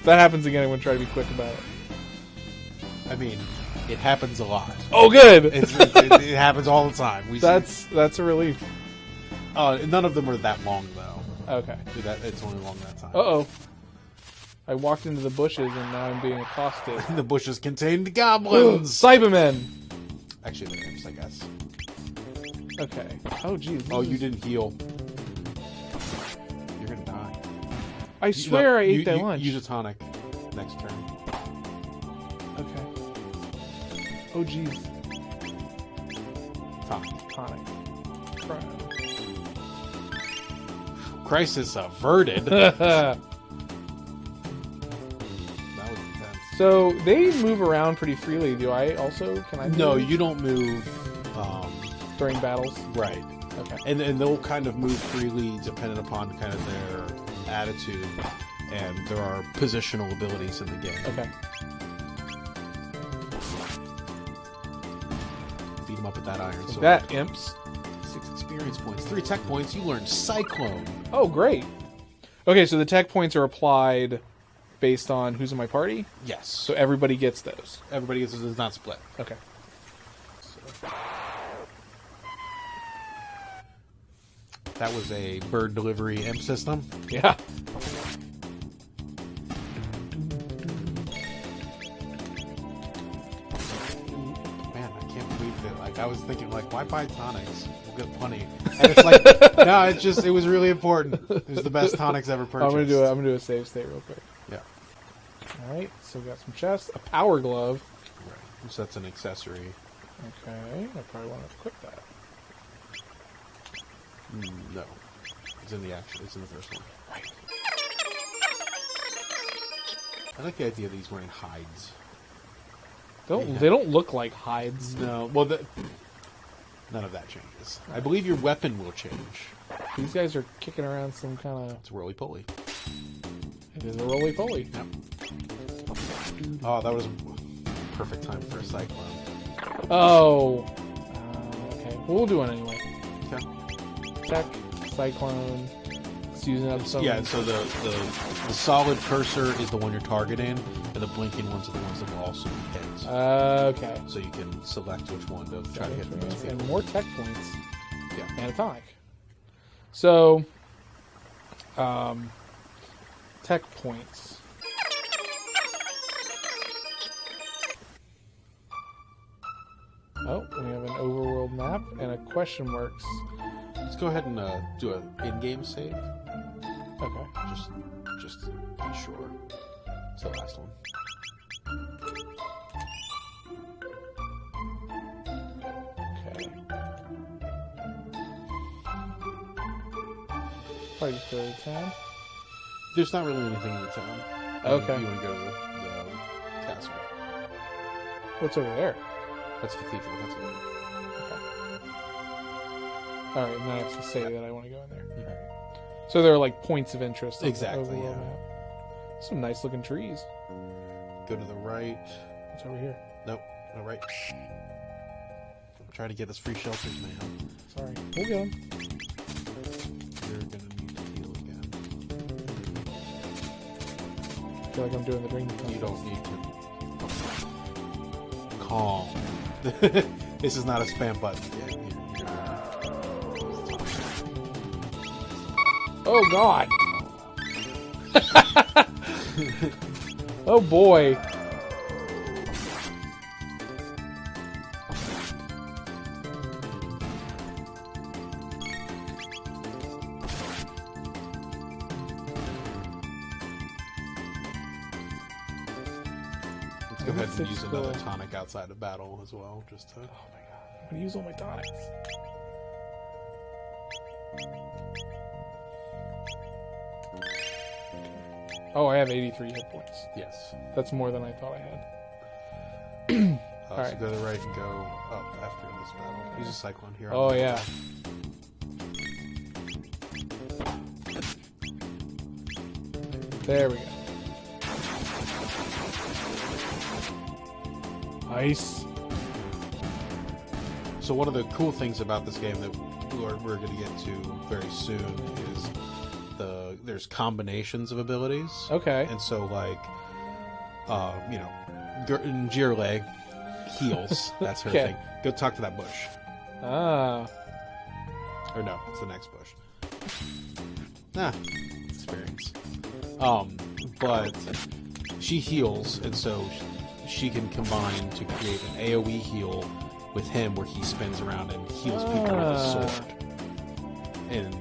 that happens again, I'm going to try to be quick about it. I mean, it happens a lot. Oh, good! It happens all the time. That's a relief. None of them are that long, though. Okay. It's only long that time. Uh-oh. I walked into the bushes, and now I'm being accosted. The bushes contained goblins! Cybermen! Actually, they're imps, I guess. Okay. Oh, jeez. Oh, you didn't heal. You're gonna die. I swear I ate that lunch. Use a tonic next turn. Okay. Oh, jeez. Tonic. Crisis. Crisis averted. That was intense. So, they move around pretty freely. Do I also? Can I move? No, you don't move. During battles? Right. Okay. And they'll kind of move freely depending upon kind of their attitude. And there are positional abilities in the game. Okay. Beat them up with that iron sword. That, imps. 6 experience points. 3 tech points. You learn Cyclone. Oh, great. Okay, so the tech points are applied based on who's in my party? Yes. So everybody gets those? Everybody gets it's not split. Okay. So. That was a bird delivery imp system. Yeah. Man, I can't believe that. Like, I was thinking, like, why buy tonics? We'll get plenty. And it's like, no, it was really important. It was the best tonics ever purchased. I'm gonna do a save state real quick. Yeah. All right. So we got some chests, a power glove. Right. So that's an accessory. Okay. I probably want to equip that. No. It's in the first one. Right. I like the idea of these wearing hides. They don't look like hides. No. Well, none of that changes. I believe your weapon will change. These guys are kicking around some kind of... It's roly-poly. It is a roly-poly. Yep. Oh, that was a perfect time for a cyclone. Oh. Okay. We'll do it anyway. Okay. Tech, cyclone. It's using up some... Yeah, so the solid cursor is the one you're targeting, and the blinking ones are the ones that will also hit. Okay. So you can select which one to try to hit the most. And more tech points. Yeah. And a tonic. So, tech points. Oh, we have an overworld map and a question marks. Let's go ahead and do an in-game save. Okay. Just to be sure. It's the last one. Okay. Probably just go to the town. There's not really anything in the town. Okay. You want to go to the castle. What's over there? That's Cathedral. That's it. Alright, now I have to say that I want to go in there. Mm-hmm. So there are like points of interest. Exactly, yeah. Map. Some nice looking trees. Go to the right. What's over here? Nope. No, right. I'm trying to get us free shelters, man. Sorry. We'll get them. You're going to need to heal again. I feel like I'm doing the drinking contest. You don't need to. Calm. This is not a spam button. Yeah, oh god! Oh boy! Let's go ahead and use another tonic outside of battle as well, just to... Oh my god, I'm gonna use all my tonics. Oh, I have 83 hit points. Yes. That's more than I thought I had. So go to the right and go up after this battle. Use a cyclone here. Oh, yeah. There we go. Nice. So one of the cool things about this game that we're going to get to very soon is there's combinations of abilities. Okay. And so like, Jirle heals. That's her Okay. thing. Go talk to that bush. Ah. Or no, it's the next bush. Experience. But she heals, and so she can combine to create an AoE heal with him, where he spins around and heals people with his sword. And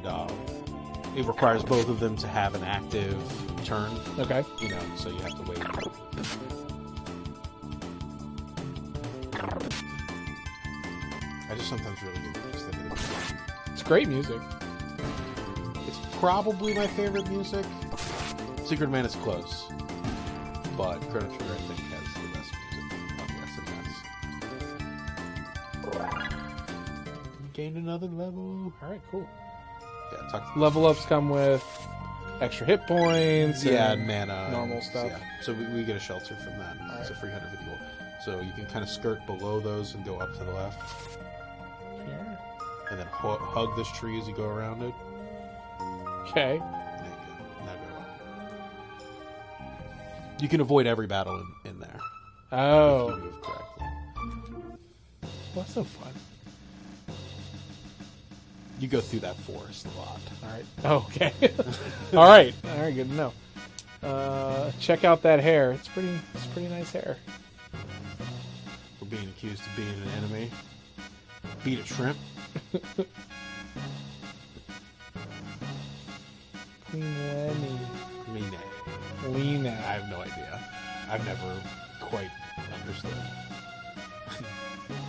it requires both of them to have an active turn. Okay. So you have to wait. I just sometimes really get interested in it. It's great music. It's probably my favorite music. Secret Man is close, but Chrono Trigger, I think, has the best music on the SNES. Gained another level. All right, cool. Yeah, talk Level ups come with extra hit points. and mana, normal stuff. Yeah. So we get a shelter from that. It's a 350 gold. So you can kind of skirt below those and go up to the left, Here. and then hug this tree as you go around it. Okay. There you go. Now go up. You can avoid every battle in there if Oh, you move correctly. well, that's so fun. You go through that forest a lot. All right. Oh, okay. All right. Good to know. Check out that hair. It's pretty nice hair. We're being accused of being an enemy. Beat a shrimp. Queen Lenny. Lena. I Lena. have no idea. I've never quite understood.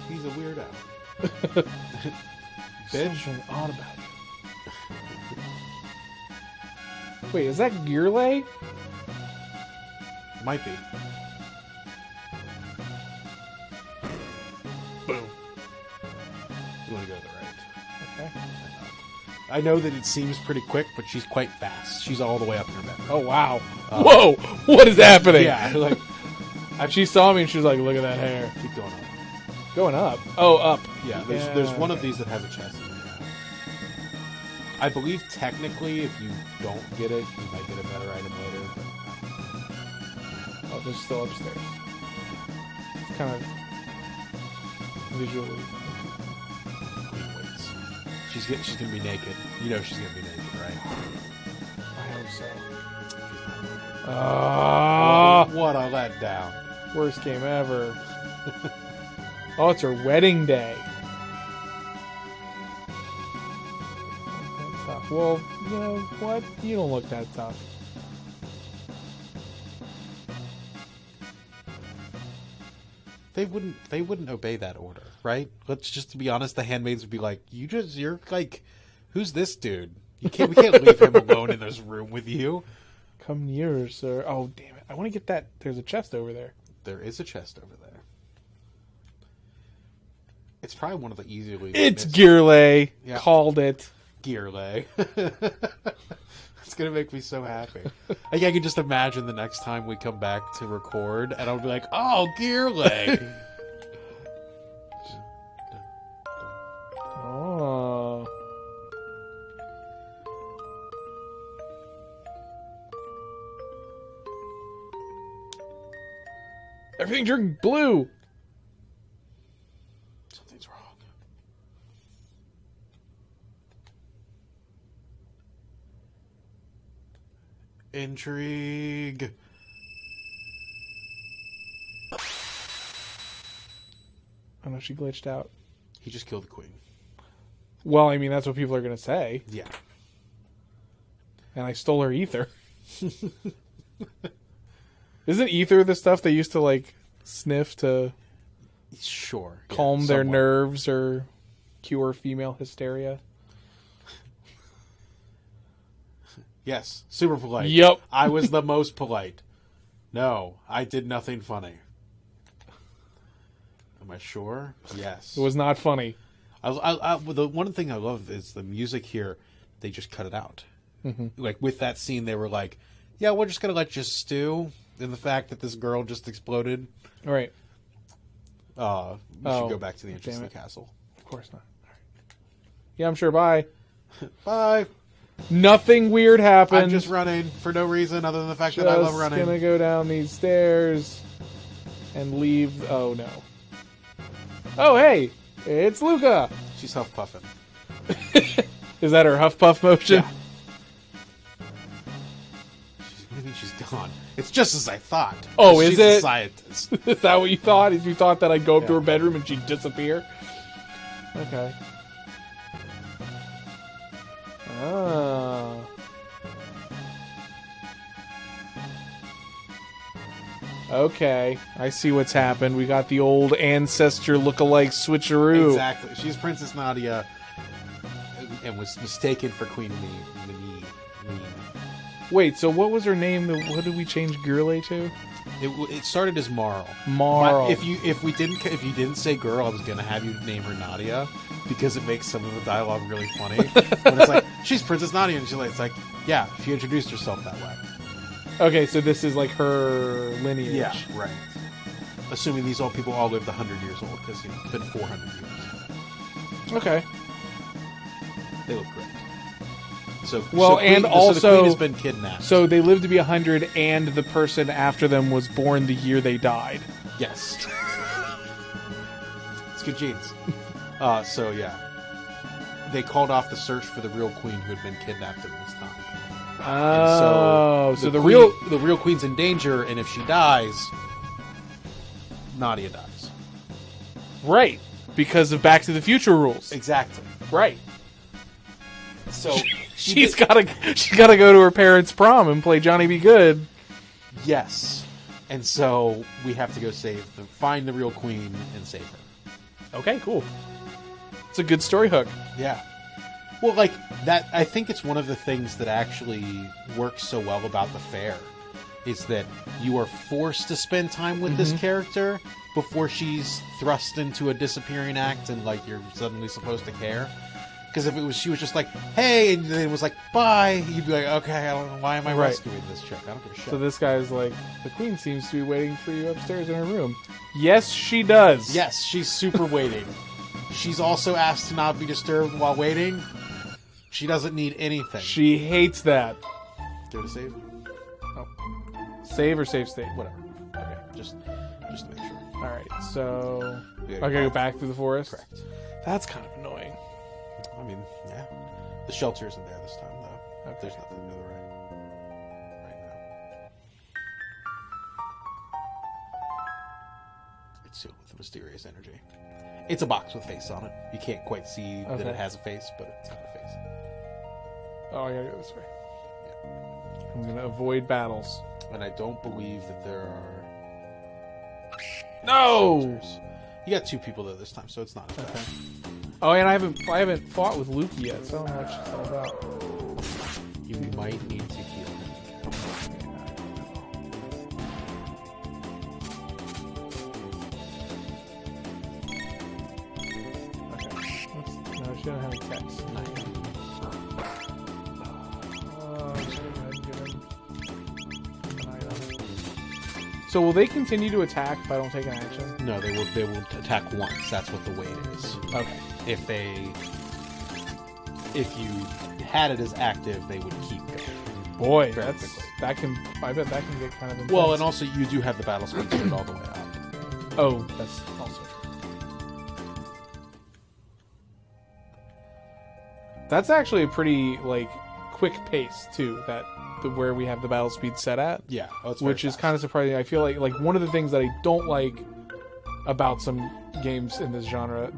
He's a weirdo. Bitch. Something odd about it. Wait, is that Gearlay? Might be. Boom. You want to go to the right. Okay. I know that it seems pretty quick, but she's quite fast. She's all the way up in her bed. Oh, wow. Whoa! What is happening? Yeah, like, She saw me and she was like, look at that hair. keep going up. Going up. Oh, up. Yeah, there's one of these that has a chest in it. I believe technically, if you don't get it, you might get a better item later. Oh, they're still upstairs. It's kind of visually. Queen waits. She's gonna be naked. You know she's gonna be naked, right? I hope so. Oh, Ah, what a letdown! worst game ever. Oh, it's her wedding day. That's tough. Well, you know what? You don't look that tough. They wouldn't obey that order, right? Let's just be honest. The handmaids would be like, "You're like, who's this dude? We can't leave him alone in this room with you." Come nearer, sir. Oh, damn it. I want to get that. There's a chest over there. There is a chest over there. It's probably one of the easily. It's missed Gearlay. Yeah. Called it. gear lay. It's gonna make me so happy. Like, I can just imagine the next time we come back to record, and I'll be like, "Oh, gear lay." Oh. Everything turned blue. Something's wrong. Intrigue. Oh no, she glitched out. He just killed the queen. Well, I mean, that's what people are going to say. Yeah. And I stole her ether. Isn't ether the stuff they used to, like, sniff to Sure. calm Yeah, their somewhat. nerves or cure female hysteria? Yes. Super polite. Yep. I was the most polite. No, I did nothing funny. Am I sure? Yes. It was not funny. The one thing I love is the music here. They just cut it out. Mm-hmm. Like, with that scene, they were like, "Yeah, we're just gonna let you stew in the fact that this girl just exploded." All right. We should go back to the entrance damn of the it. castle. Of course not. All right. Yeah, I'm sure. Bye. Bye. Nothing weird happened. I'm just running for no reason other than the fact that I love running. Just gonna go down these stairs and leave. Oh no. Oh hey, it's Luca. She's huff puffing. Is that her huff puff motion? Yeah. Maybe she's gone. It's just as I thought. Oh, is she's it? A scientist. Is that what you thought? You thought that I'd go up to her bedroom and she'd disappear? Okay. Oh. Okay, I see what's happened. We got the old ancestor look-alike switcheroo. Exactly. She's Princess Nadia and was mistaken for Queen Mimi. Wait, so what was her name? What did we change Gurley to? It started as Marl. Marl. If you didn't say girl, I was gonna have you name her Nadia because it makes some of the dialogue really funny. When it's like she's Princess Nadia, and it's like, yeah, she introduced herself that way. Okay, so this is like her lineage. Yeah, right. Assuming these old people all lived 100 years old, because it's been 400 years. Okay. They look great. So, well, and the Queen has been kidnapped. So they lived to be 100, and the person after them was born the year they died. Yes. It's good genes. So yeah, they called off the search for the real queen who had been kidnapped at this time. Oh, so the real queen's in danger, and if she dies, Nadia dies. Right, because of Back to the Future rules. Exactly. Right. So she's gotta go to her parents' prom and play Johnny Be Good. Yes, and so we have to go find the real queen and save her. Okay, cool. It's a good story hook. Yeah. Well, like that, I think it's one of the things that actually works so well about the fair is that you are forced to spend time with this character before she's thrust into a disappearing act and like you're suddenly supposed to care. Because if she was just like, hey, and then it was like, bye, you'd be like, okay, why am I rescuing this chick? I don't give a shit. So this guy's like, the queen seems to be waiting for you upstairs in her room. Yes, she does. Yes, she's super waiting. She's also asked to not be disturbed while waiting. She doesn't need anything. She hates that. Give it a save? Oh. Save or save state? Whatever. Okay, just to make sure. Alright, so I gotta go back through the forest? Correct. That's kind of annoying. I mean, yeah. The shelter isn't there this time, though. Okay. There's nothing to the right now. It's sealed with a mysterious energy. It's a box with a face on it. You can't quite see that it has a face, but it's got a face. Oh, I gotta go this way. Yeah. I'm gonna avoid battles. And I don't believe that there are... No! shelters. You got 2 people there this time, so it's not as bad. Oh, and I haven't fought with Luke yet, so I don't know what she's all about. You might need to heal him. Okay. No, she doesn't have any text. So will they continue to attack if I don't take an action? No, they will attack once. That's what the wait is. Okay. If you had it as active, they would keep going. Boy, I bet that can get kind of intense. Well, and also you do have the battle speed turned all the way up. Oh, that's also true. That's actually a pretty quick pace too. Where we have the battle speed set at. Yeah, which is kind of surprising. I feel like one of the things that I don't like about some games in this genre,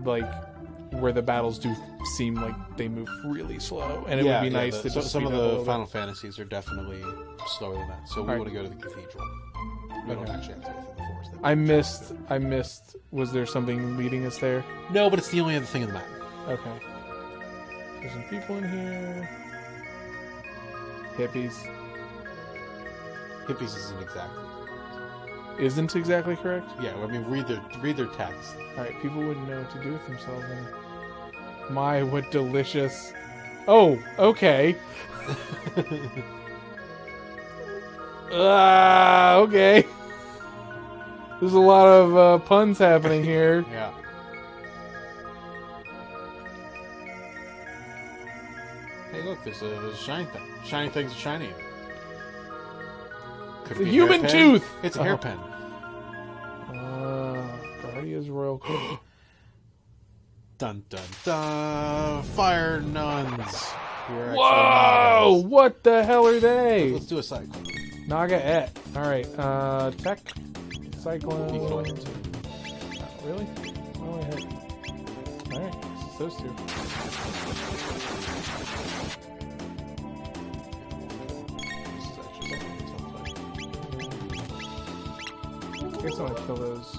where the battles do seem like they move really slow, and it would be nice to just some of the Final Fantasies are definitely slower than that. So we want to go to the cathedral. We don't actually have to go through the forest. I missed. Was there something leading us there? No, but it's the only other thing in the map. Okay. There's some people in here. Hippies. Hippies isn't exactly. Isn't exactly correct? Yeah, I mean read their text. All right, people wouldn't know what to do with themselves. My, what delicious. Oh, okay. Okay. There's a lot of puns happening here. Yeah. Hey, look, there's a shiny thing. Shiny things are shiny. Could It's a it be human hairpin? tooth! It's a hairpin. Guardia's Royal... Dun, dun, dun. Fire nuns. You're Whoa! What the hell are they? Let's do a cycle. Naga-et. Alright, Tech. Cyclone. You can only hit 2. Really? Oh, I hit. Alright, it's those two. This is actually something I guess I'm gonna kill those.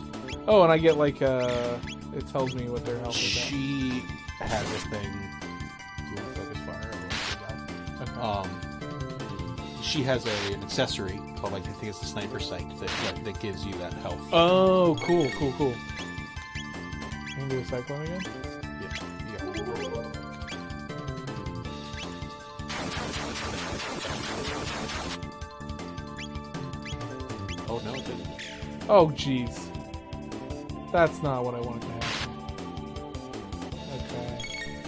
Oh, and I get like, it tells me what their health is at. She has a thing. Do you want to focus fire? Okay. She has an accessory called, like, I think it's the sniper sight that gives you that health. Oh, cool. Can you do a cyclone again? Yeah. Oh no, it didn't. Oh, jeez. That's not what I wanted to happen. Okay.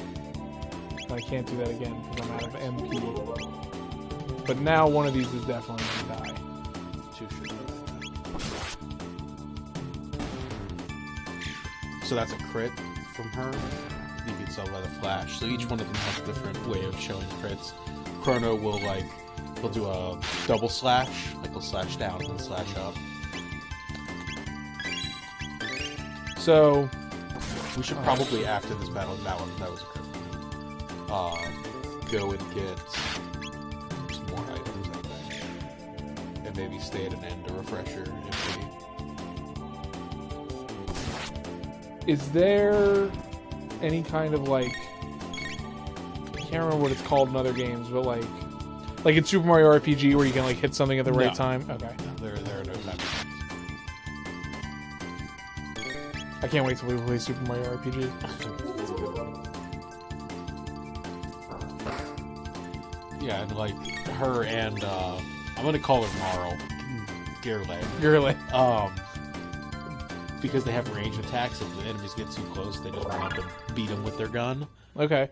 I can't do that again because I'm out of MP. But now one of these is definitely going to die. 2 should die. So that's a crit from her. You can tell by the flash. So each one of them has a different way of showing crits. Chrono will do a double slash, like he'll slash down and then slash up. So We should probably, after this battle, that was a crit. Go and get some more items, I think. And maybe stay at an end to refresher if we... is there any kind of like, I can't remember what it's called in other games, but like in Super Mario RPG where you can like hit something at the right time? Okay. No, there are no time. I can't wait till we play Super Mario RPG. Yeah, and like her and I'm gonna call her Marl, Gurley. Because they have range attacks. If the enemies get too close, they don't want to beat them with their gun. Okay.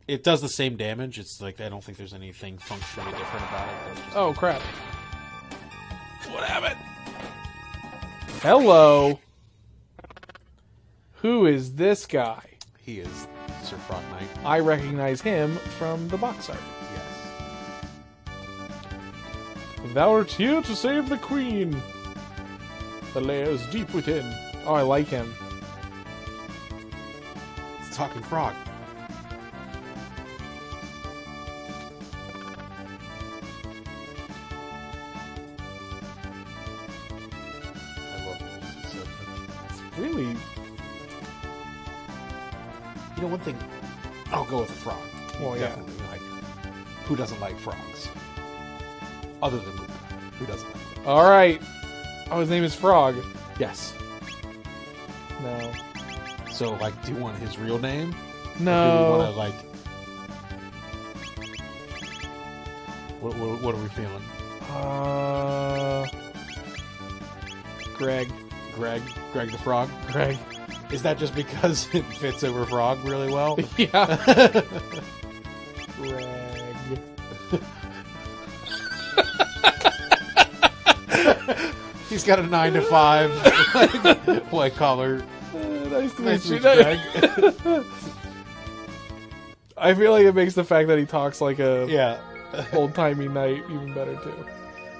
It does the same damage. It's like I don't think there's anything functionally different about it. Just... Oh crap! What happened? Hello. Who is this guy? He is Sir Frog Knight. I recognize him from the box art. Yes. Thou art here to save the queen. The lairs deep within. Oh, I like him. It's a talking frog. I love him. He's so good. It's really... You know, one thing, I'll go with the frog. Well, yeah. Definitely, like, who doesn't like frogs? Other than Luke. Who doesn't like frogs? All right. Oh, his name is Frog. Yes. No. So, like, do you want his real name? No. Or do we want to, like... What are we feeling? Greg. Greg the Frog? Greg. Is that just because it fits over Frog really well? Yeah. Greg. He's got a 9 to 5 like, white collar. Nice to meet you, Greg. I feel like it makes the fact that he talks like a Yeah. old-timey knight even better too.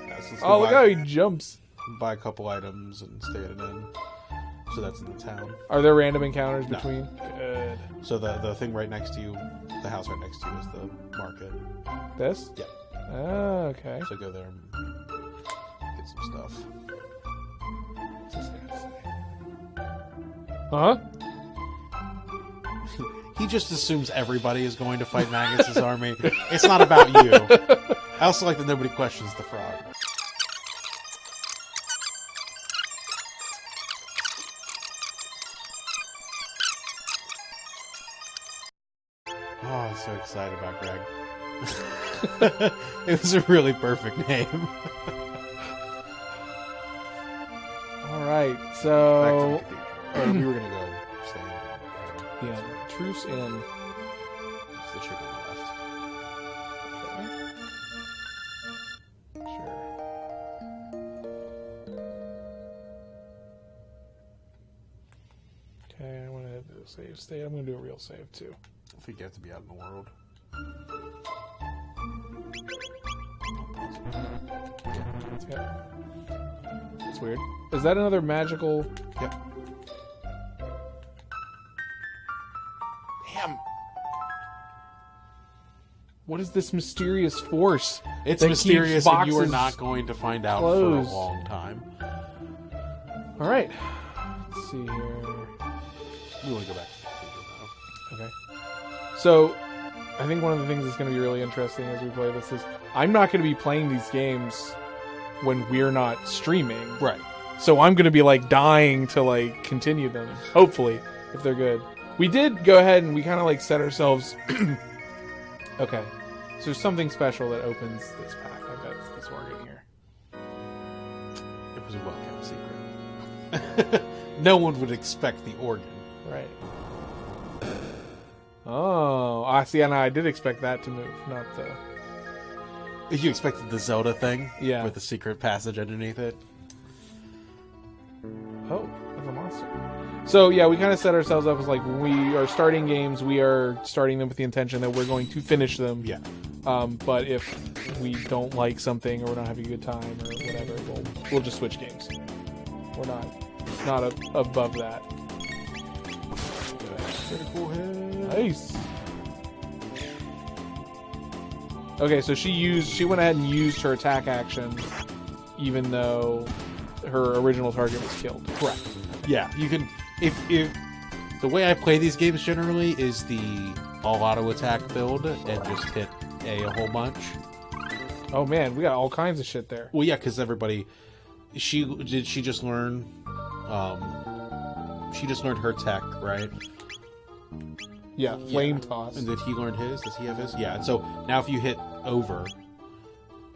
Yeah, so Oh, look how he jumps. buy a couple items and stay at an inn. So that's in the town. Are there random encounters No. between? Good. So the thing right next to you, the house right next to you is the market. This? Yeah. Oh, okay. So go there and get some stuff. What's this guy say? Huh? He just assumes everybody is going to fight Magnus' army. It's not about you. I also like that nobody questions the frog. Oh, I'm so excited about Greg. It was a really perfect name. All right. Back to So the cathedral. We were going to go stay in. yeah, truce in. It's the chicken on the left. Sure. Okay, I want to do a save state. I'm going to do a real save too. I think you have to be out in the world. Yep. It's weird. Is that another magical? Yep. Damn. What is this mysterious force? It's that mysterious, keeps and you are boxes not going to find out closed for a long time. All right. Let's see here. We want to go back to the cathedral now. Okay. So, I think one of the things that's going to be really interesting as we play this is I'm not going to be playing these games when we're not streaming. Right. So I'm going to be like dying to like continue them. Hopefully, if they're good. We did go ahead and we kind of like set ourselves. Okay. So there's something special that opens this path. I bet it's this organ here. It was a well-kept secret. No one would expect the organ. Right. Oh, I see. And I did expect that to move, not the. You expected the Zelda thing? Yeah. With the secret passage underneath it? Oh, that's a monster. So, yeah, we kind of set ourselves up as like when we are starting games, we are starting them with the intention that we're going to finish them. Yeah. But if we don't like something or we're not having a good time or whatever, we'll just switch games. We're not above that. Critical hit. Nice. Okay, so she went ahead and used her attack action, even though her original target was killed. Correct. Yeah, you can. If the way I play these games generally is the all auto attack build and just hit a whole bunch. Oh man, we got all kinds of shit there. Well, yeah, because everybody. She just learn. She just learned her tech, right? Yeah, flame toss. And did he learn his? Does he have his? Yeah. And so now, if you hit over,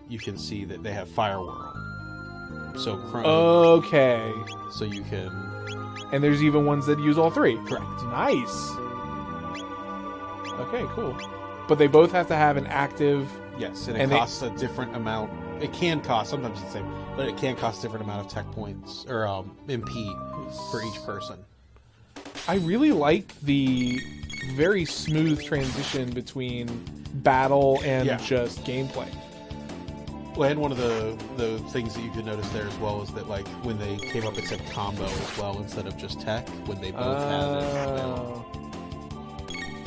you can see that they have fire whirl. So okay. So you can. And there's even ones that use all three. Correct. Nice. Okay, cool. But they both have to have an active. Yes, and it costs a different amount. It can cost, sometimes it's the same, but it can cost a different amount of tech points or MP for each person. I really like the very smooth transition between battle and just gameplay. Well, and one of the things that you could notice there as well is that, like, when they came up, it said combo as well instead of just tech, when they both had it.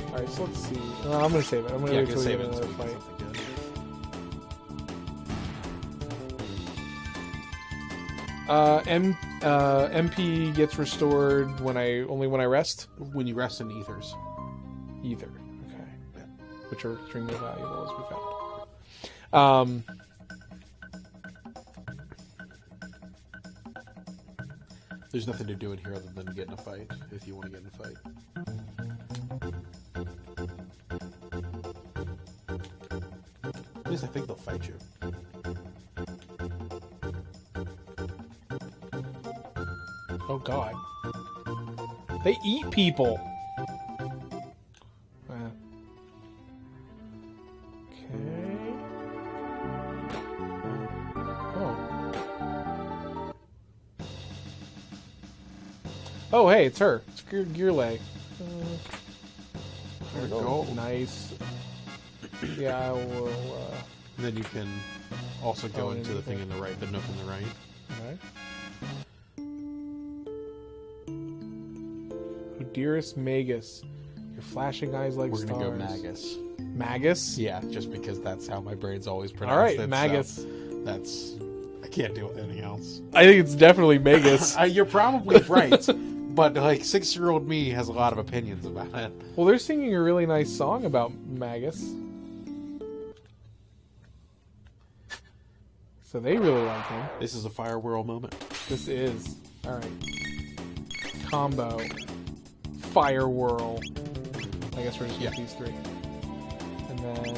Alright, so let's see. I'm going to save it. I'm going to wait until we get another fight. MP gets restored only when I rest? When you rest in ethers. Ether. Okay. Yeah. Which are extremely valuable, as we found. There's nothing to do in here other than get in a fight, if you want to get in a fight. At least I think they'll fight you. Oh god. They eat people! Okay. Oh, hey, it's her. It's Gearlay. There we go. Nice. Yeah, I will. Then you can also go into the thing in the right, the nook in the right. Alright. Oh, dearest Magus, your flashing eyes like stars. We're gonna go Magus. Magus? Yeah, just because that's how my brain's always pronounced. Alright, it, Magus. So I can't deal with anything else. I think it's definitely Magus. You're probably right, but like 6-year-old me has a lot of opinions about it. Well, they're singing a really nice song about Magus. So they really like him. This is a fire whirl moment. This is. Alright. Combo. Fire whirl. I guess we're just going to these three. And then...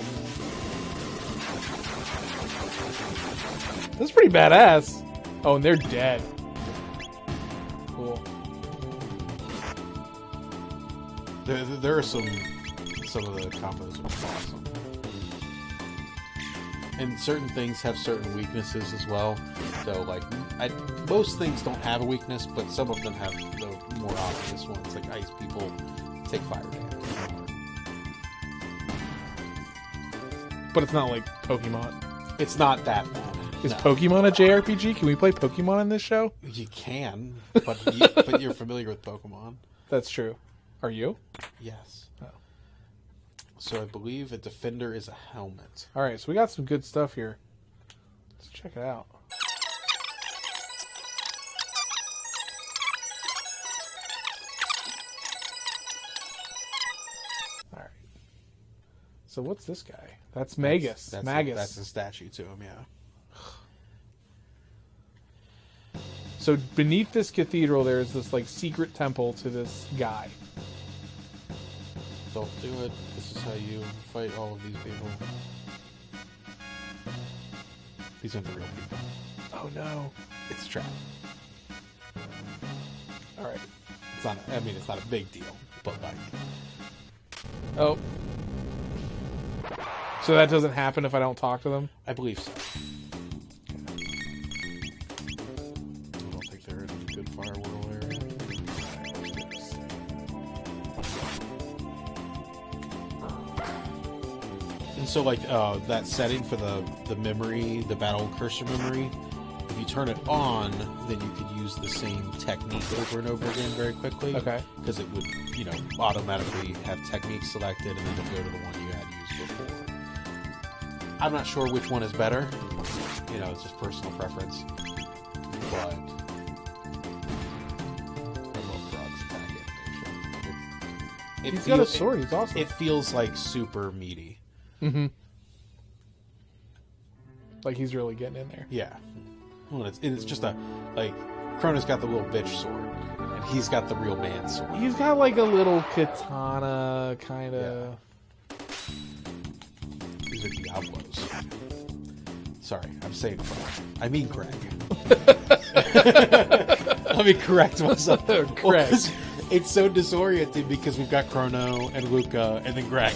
That's pretty badass. Oh, and they're dead. Cool. There are some of the combos are awesome. And certain things have certain weaknesses as well. So, like, most things don't have a weakness, but some of them have the more obvious ones. Like, ice people take fire damage. But it's not like Pokemon. It's not that bad. Is Pokemon a JRPG? Can we play Pokemon in this show? You can, but you're familiar with Pokemon. That's true. Are you? Yes. Oh. So I believe a defender is a helmet. All right, so we got some good stuff here. Let's check it out. All right. So what's this guy? That's Magus. Magus. That's a statue to him, yeah. So beneath this cathedral, there is this like secret temple to this guy. Don't do it. This is how you fight all of these people. These aren't the real people. Oh no! It's a trap. All right. It's not. I mean, it's not a big deal, but like. Oh. So that doesn't happen if I don't talk to them? I believe so. I don't think they're in a good firewall area. And so, like, that setting for the memory, the battle cursor memory, if you turn it on, then you could use the same technique over and over again very quickly. Okay. Because it would, automatically have technique selected, and then it'll go to the one you had used before. I'm not sure which one is better. It's just personal preference. But I love Frog's attack animation. He's got a sword. He's awesome. It feels like super meaty. Mm-hmm. Like he's really getting in there. Yeah. Well, it's just Chrono's got the little bitch sword, and he's got the real man sword. He's got like a little katana kind of. Yeah. These are Diablos. Sorry, I'm saying Frog. I mean Greg. Let me correct myself. Greg. It's so disorienting because we've got Chrono and Luca and then Greg.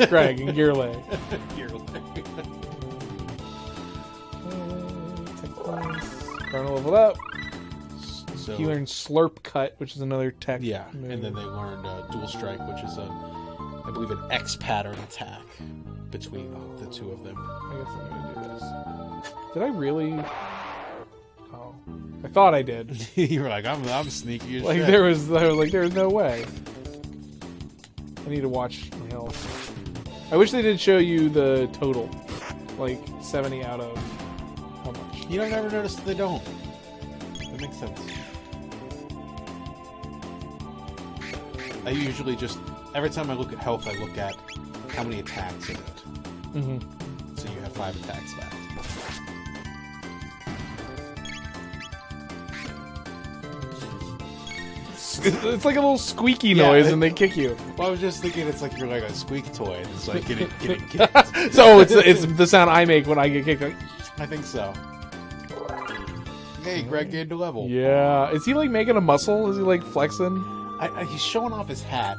Greg and Gearlay. Chrono leveled up. So, he learned Slurp Cut, which is another tech. Yeah, move. and then they learned Dual Strike, which is I believe an X pattern attack between the two of them. I guess I'm gonna do this. Did I really? Oh, I thought I did. You were like, I'm sneaky as Like shit. there was no way. I need to watch my health. I wish they did show you the total, like 70 out of how much. I've never noticed that they don't. That makes sense. I usually just every time I look at health, I look at how many attacks in it. Mm-hmm. So you have 5 attacks left. It's like a little squeaky noise, and they kick you. Well, I was just thinking it's like you're like a squeak toy. And it's like getting kicked. So it's the sound I make when I get kicked. Like, I think so. Hey, Greg gained a level. yeah. Is he like making a muscle? Is he like flexing? He's showing off his hat.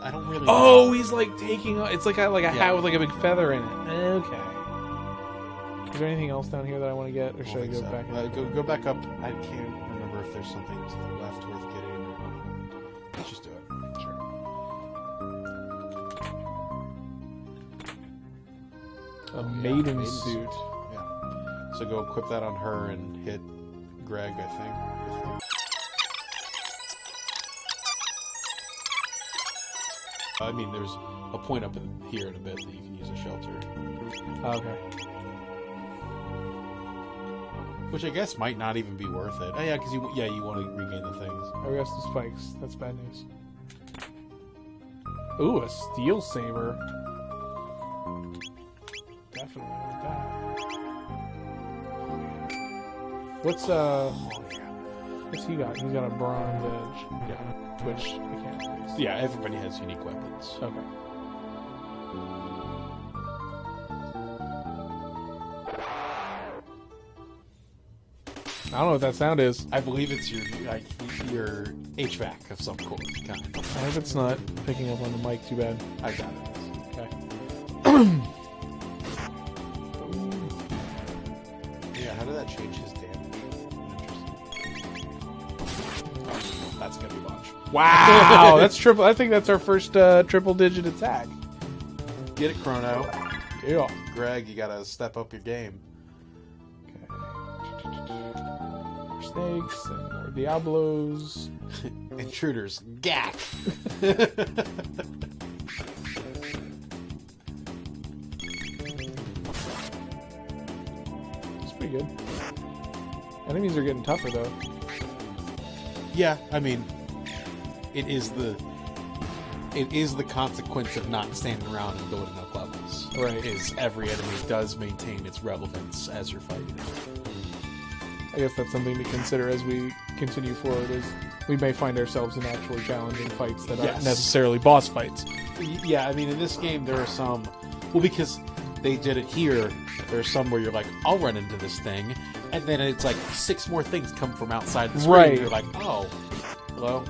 I don't really. Oh, he's like taking. It's like a hat with like a big feather in it. Okay. Is there anything else down here that I want to get, or should I go back? Go back up. I can't remember if there's something to the left worth getting. Let's just do it. Sure. A maiden suit. Yeah. So go equip that on her and hit Greg, I think. I mean, there's a point up here in a bit that you can use a shelter. Okay. Which I guess might not even be worth it. Oh yeah, because you want to regain the things. Oh, we got some spikes. That's bad news. Ooh, a steel saber. Definitely want that. What's he got? He's got a bronze edge. Yeah. Which I can't use. Yeah, everybody has unique weapons. Okay. I don't know what that sound is. I believe it's your HVAC of some kind. I hope it's not picking up on the mic too bad. I got it. Okay. change his damage. Interesting. Oh, that's gonna be much. Wow, that's triple. I think that's our first triple-digit attack. Get it, Chrono. Yeah. Greg, you gotta step up your game. More snakes and more Diablos. Intruders, gack. It's pretty good. Enemies are getting tougher though. Yeah, I mean, it is the consequence of not standing around and building up levels. Right. Is every enemy does maintain its relevance as you're fighting it. I guess that's something to consider as we continue forward. Is we may find ourselves in actually challenging fights that aren't necessarily boss fights. Yeah, I mean, in this game there are some. Well, because they did it here, there's some where you're like, I'll run into this thing, and then it's like 6 more things come from outside the screen. Right. And you're like, oh, hello.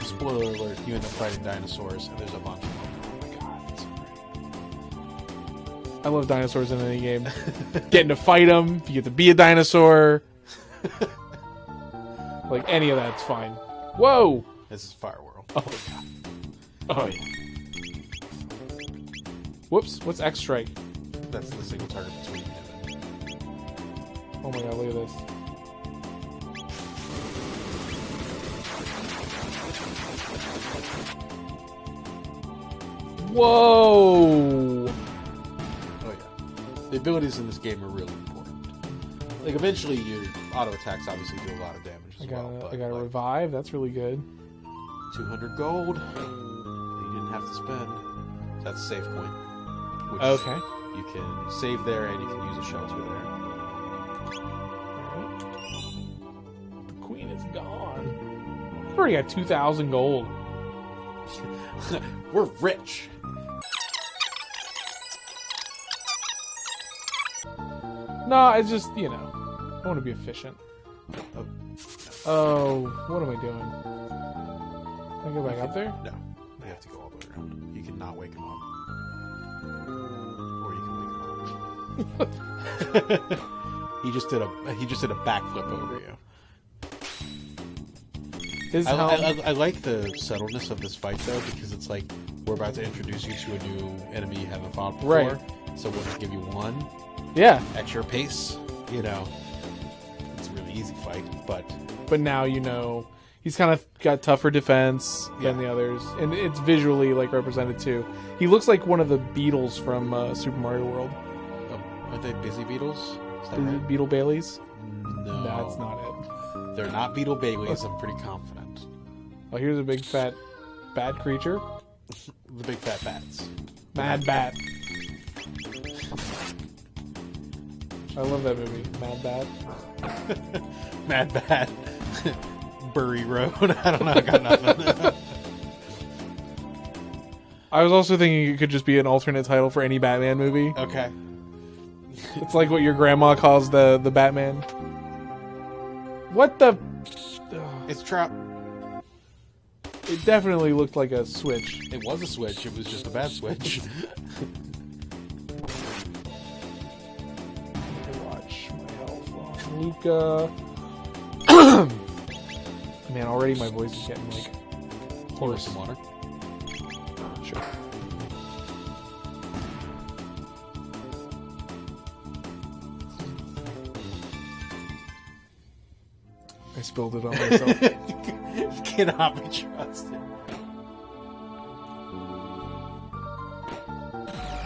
Spoiler alert, you end up fighting dinosaurs, and there's a bunch of them. Oh my god, that's so great. I love dinosaurs in any game. Getting to fight them, you get to be a dinosaur. Like, any of that's fine. Whoa! This is Fire World. Oh, God. Oh, yeah. Whoops, what's X Strike? That's the single target between him and... Oh my god, look at this. Whoa! Oh yeah. The abilities in this game are really important. Like, eventually your auto attacks obviously do a lot of damage as well. I got a revive, that's really good. 200 gold that you didn't have to spend. That's a save point. Which Okay. you can save there and you can use a shelter there. Alright. The queen is gone. I've already got 2,000 gold. We're rich. No, it's just, I want to be efficient. Oh, what am I doing? Can I go back up there? No. You have to go all the way around. You can not wake him up. Or you can wake him up. He just did a backflip over you. I like the subtleness of this fight though, because it's like we're about to introduce you to a new enemy you haven't fought before. Right. So we'll just give you one. Yeah. At your pace. It's a really easy fight, but now he's kind of got tougher defense than the others, and it's visually like represented too. He looks like one of the Beetles from Super Mario World. Are they Busy Beetles? Is that right? Beetle Baileys? No, That's not it. They're not Beetle Baileys. I'm pretty confident. Oh, here's a big fat bat creature. The big fat bats. Mad Bat. I love that movie, Mad Bat. Mad Bat. Bury Road. I don't know. I got nothing. I was also thinking it could just be an alternate title for any Batman movie. Okay. It's like what your grandma calls the Batman. What the? It's trap. It definitely looked like a switch. It was a switch. It was just a bad switch. Watch my health on Luca. Man, already my voice is getting like hoarse. Some water. Sure. I spilled it on myself. You cannot be trusted.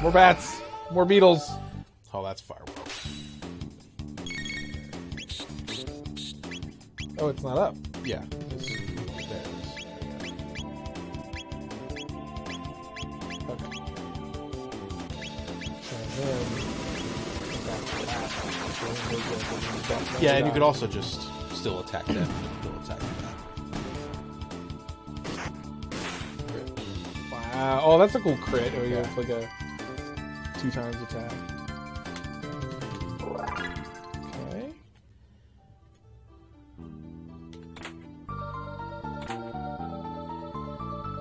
More bats. More beetles. Oh, that's Fire World. Oh, it's not up. Yeah. There it is. Okay. And then Yeah, and you could also just still attack them. Still attack them. Wow. Oh, that's a cool crit. Oh, yeah, it's like a 2 times attack. Okay.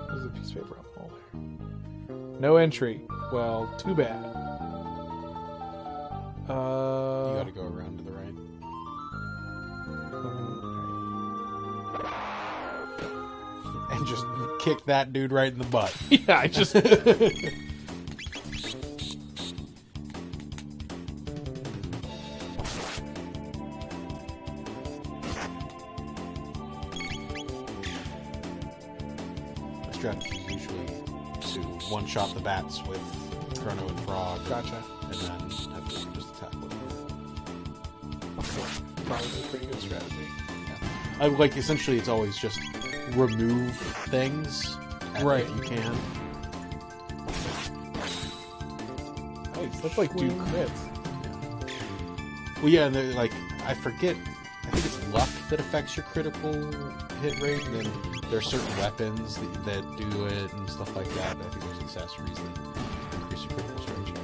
There's a piece of paper on the wall there. No entry. Well, too bad. You gotta go around to the right. And just kick that dude right in the butt. Yeah, I just... My strategy is usually to one-shot the bats with Chrono and Frog. Gotcha. And then have to just attack with them. Probably a pretty good strategy. I like, essentially, it's always just remove things right. if you can. Nice. That's like do crits. Well, yeah, and like, I forget, I think it's luck that affects your critical hit rate, and then there are certain weapons that do it and stuff like that. I think there's accessories that increase your critical strike chance.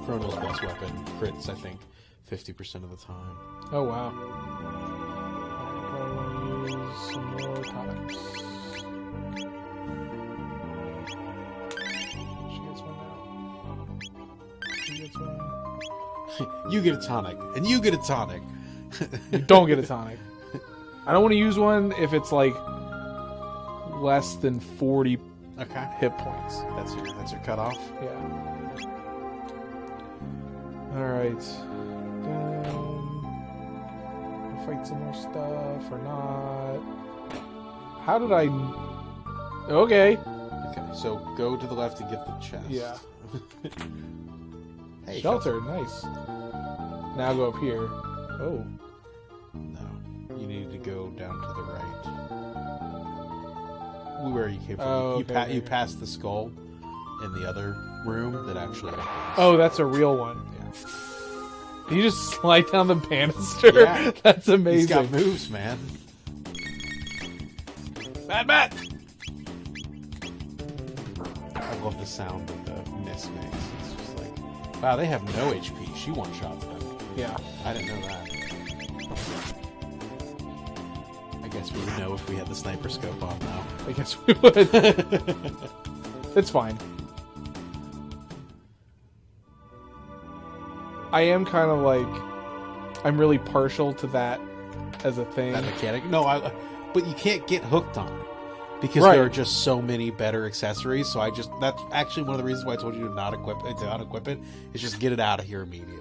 Chrono's best weapon crits, I think, 50% of the time. Oh, wow. I probably want to use some more tonics. She gets one now. She gets one. You get a tonic, and you get a tonic. You don't get a tonic. I don't want to use one if it's like less than 40 hit points. That's your cutoff. Yeah. All right. Fight some more stuff or not? How did I? Okay. Okay. So go to the left and get the chest. Yeah. Hey, shelter, nice. Now go up here. Oh. No, you need to go down to the right. Where you came from. Oh, You passed the skull in the other room that actually opens. Oh, that's a real one. Yeah. Did you just slide down the banister? Yeah. That's amazing. He's got moves, man. Bat! I love the sound that the mist makes. It's just like, wow, they have no HP. She one-shots them. Yeah. I didn't know that. I guess we would know if we had the sniper scope on now. I guess we would. It's fine. I am kind of like, I'm really partial to that as a thing. That mechanic. No, but you can't get hooked on it because Right. there are just so many better accessories. So that's actually one of the reasons why I told you to not equip it. Is just get it out of here immediately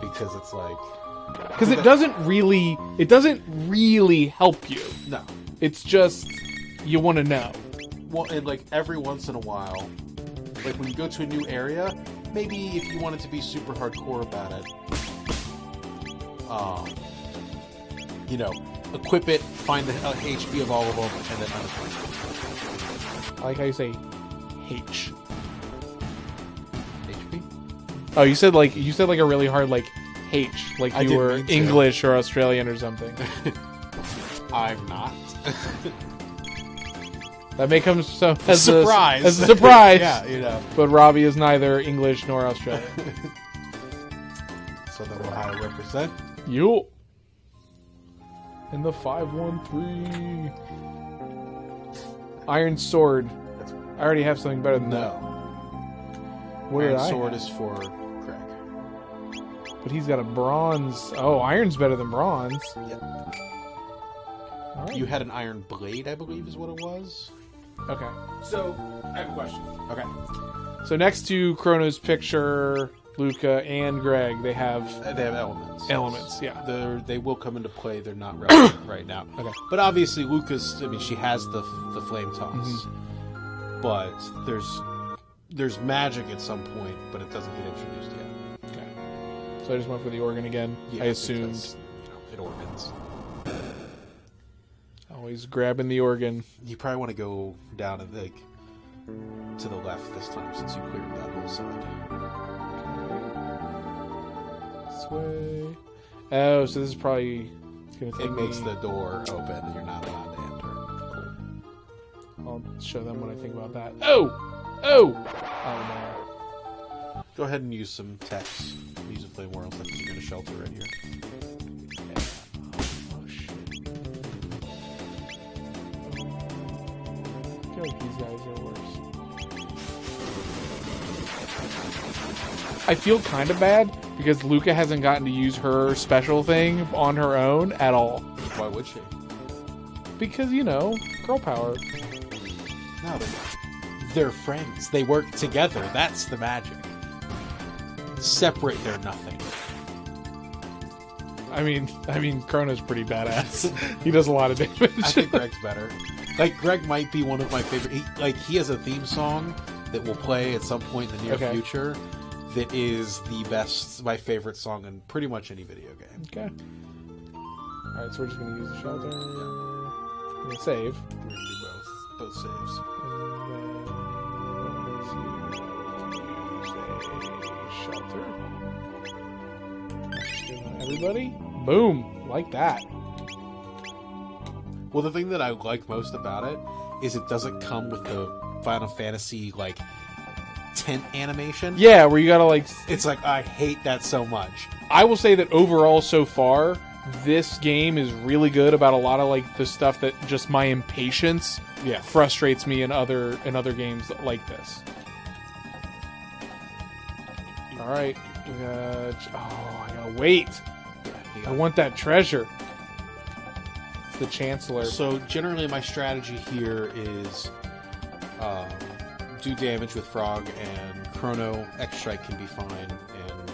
because it's like because it doesn't really help you. No, it's just you want to know. Well, and like every once in a while, like when you go to a new area, maybe if you wanted to be super hardcore about it, you know, equip it, find the HP of all of them, and then unequip it. I like how you say H. HP? Oh, you said like a really hard like H, like I you didn't were mean to. English or Australian or something. I'm not. That may come so as surprise. As a surprise. Yeah, you know. But Robbie is neither English nor Australian. So then Ohio represent. You. In the 513. Iron Sword. I already have something better than that. What did Iron I Sword have? is for Craig. But he's got a bronze. Oh, iron's better than bronze. Yep. All right. You had an iron blade, I believe, is what it was. Okay. So, I have a question. Okay. So next to Chrono's picture, Luca and Greg, they have elements. Elements, yeah. They will come into play. They're not relevant right now. Okay. But obviously, Luca's. I mean, she has the flame toss, but there's magic at some point, but it doesn't get introduced yet. Okay. So I just went for the organ again. Yeah, I assumed. because, it organs. Always grabbing the organ. You probably want to go down and to the left this time since you cleared that whole side. This way. Oh, so this is probably gonna take It makes me... the door open and you're not allowed to enter. I'll show them what I think about that. Oh! Oh! Oh no. Go ahead and use some text. Use a flame whirl since you're going to shelter right here. Oh shit. I feel like these guys are worse. I feel kind of bad because Luca hasn't gotten to use her special thing on her own at all. Why would she? Because, girl power. No, they're friends. They work together. That's the magic. Separate, they're nothing. I mean, Chrono's pretty badass. He does a lot of damage. I think Greg's better. Like, Greg might be one of my favorite... He has a theme song that will play at some point in the near future that is my favorite song in pretty much any video game. Okay. Alright, so we're just going to use the shelter. Yeah. We're going to save. We're going to do both saves. Shelter. Everybody? Boom! Like that. Well, the thing that I like most about it is it doesn't come with the Final Fantasy, tent animation. Yeah, where you gotta, It's I hate that so much. I will say that overall, so far, this game is really good about a lot of, the stuff that just my impatience frustrates me in other games like this. Alright. I gotta wait. I want that treasure. It's the Chancellor. So generally my strategy here is do damage with Frog and Chrono. X-Strike can be fine, and